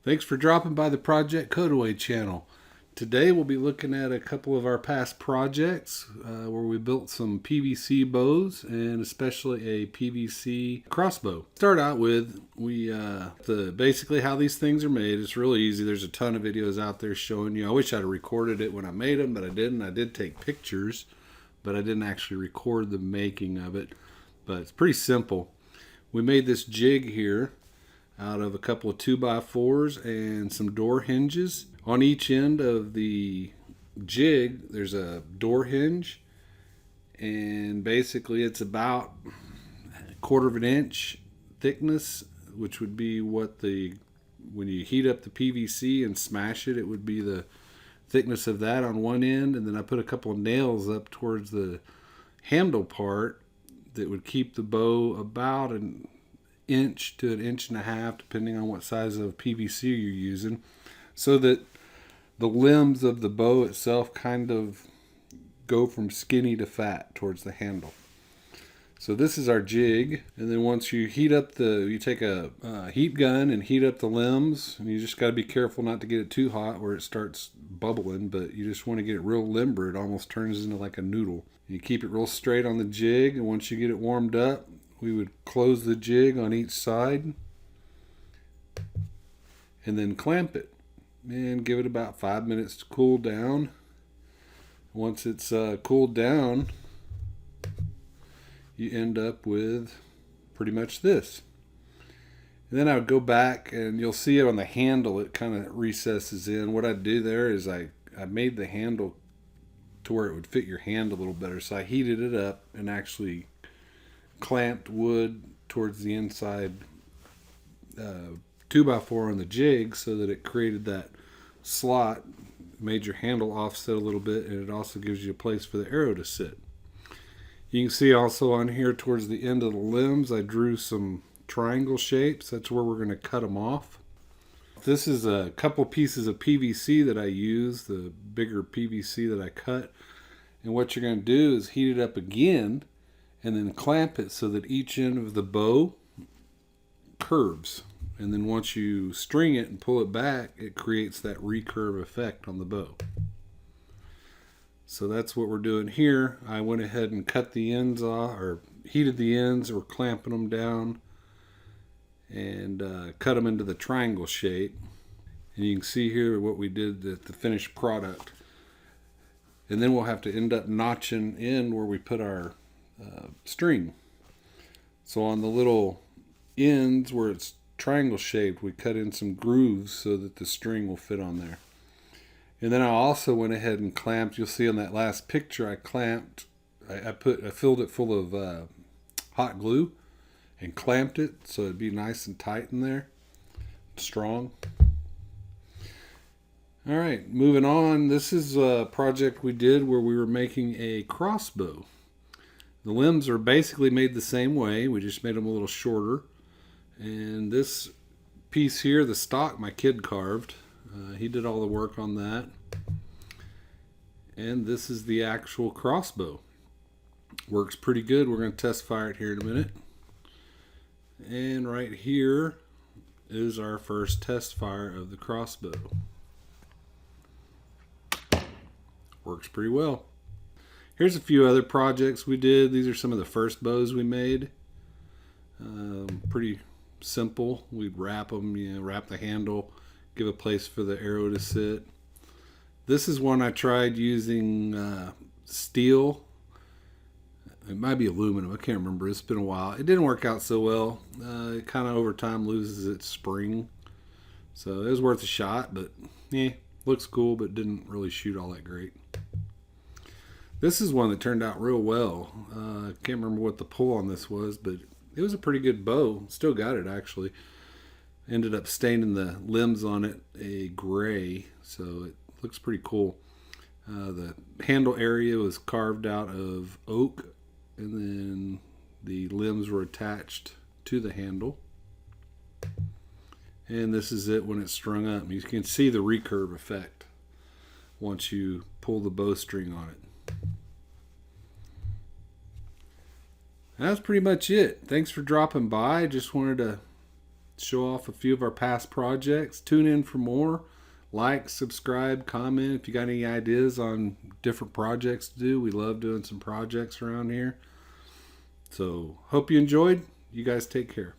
Thanks for dropping by the Project Cutaway channel. Today we'll be looking at a couple of our past projects where we built some PVC bows and especially a PVC crossbow. Start out with basically how these things are made. It's really easy. There's a ton of videos out there showing you. I wish I'd have recorded it when I made them, but I didn't. I did take pictures, but I didn't actually record the making of it. But it's pretty simple. We made this jig here out of a couple of 2x4s and some door hinges. On each end of the jig, there's a door hinge, and basically it's about a quarter of an inch thickness, which would be when you heat up the PVC and smash it, it would be the thickness of that on one end. And then I put a couple of nails up towards the handle part that would keep the bow about an inch to an inch and a half, depending on what size of PVC you're using, so that the limbs of the bow itself kind of go from skinny to fat towards the handle. So this is our jig, and then once you you take a heat gun and heat up the limbs, and you just got to be careful not to get it too hot where it starts bubbling, but you just want to get it real limber. It almost turns into like a noodle. You keep it real straight on the jig, and once you get it warmed up, we would close the jig on each side and then clamp it and give it about 5 minutes to cool down. Once it's cooled down, you end up with pretty much this. And then I would go back, and you'll see it on the handle, it kind of recesses in. What I do there is I made the handle to where it would fit your hand a little better. So I heated it up and actually clamped wood towards the inside 2x4 on the jig so that it created that slot, made your handle offset a little bit, and it also gives you a place for the arrow to sit. You can see also on here towards the end of the limbs, I drew some triangle shapes. That's where we're going to cut them off. This is a couple pieces of PVC that I use, the bigger PVC that I cut. And what you're going to do is heat it up again and then clamp it so that each end of the bow curves. And then once you string it and pull it back, it creates that recurve effect on the bow. So that's what we're doing here. I went ahead and cut the ends off, or heated the ends, or clamping them down, and cut them into the triangle shape. And you can see here what we did, the finished product. And then we'll have to end up notching in where we put our string. So on the little ends where it's triangle shaped, we cut in some grooves so that the string will fit on there. And then I also went ahead and clamped. You'll see on that last picture I clamped. I filled it full of hot glue and clamped it so it'd be nice and tight in there, strong. All right, moving on. This is a project we did where we were making a crossbow. The limbs are basically made the same way. We just made them a little shorter. And this piece here, the stock, my kid carved. He did all the work on that. And this is the actual crossbow. Works pretty good. We're going to test fire it here in a minute. And right here is our first test fire of the crossbow. Works pretty well. Here's a few other projects we did. These are some of the first bows we made. Pretty simple. We'd wrap them, wrap the handle, give a place for the arrow to sit. This is one I tried using steel. It might be aluminum. I can't remember. It's been a while. It didn't work out so well. It kind of over time loses its spring. So it was worth a shot, but looks cool, but didn't really shoot all that great. This is one that turned out real well. I can't remember what the pull on this was, but it was a pretty good bow. Still got it, actually. Ended up staining the limbs on it a gray, so it looks pretty cool. The handle area was carved out of oak, and then the limbs were attached to the handle. And this is it when it's strung up. You can see the recurve effect once you pull the bowstring on it. That's pretty much it. Thanks for dropping by. Just wanted to show off a few of our past projects. Tune in for more. Like, subscribe, comment if you got any ideas on different projects to do. We love doing some projects around here. So, hope you enjoyed. You guys take care.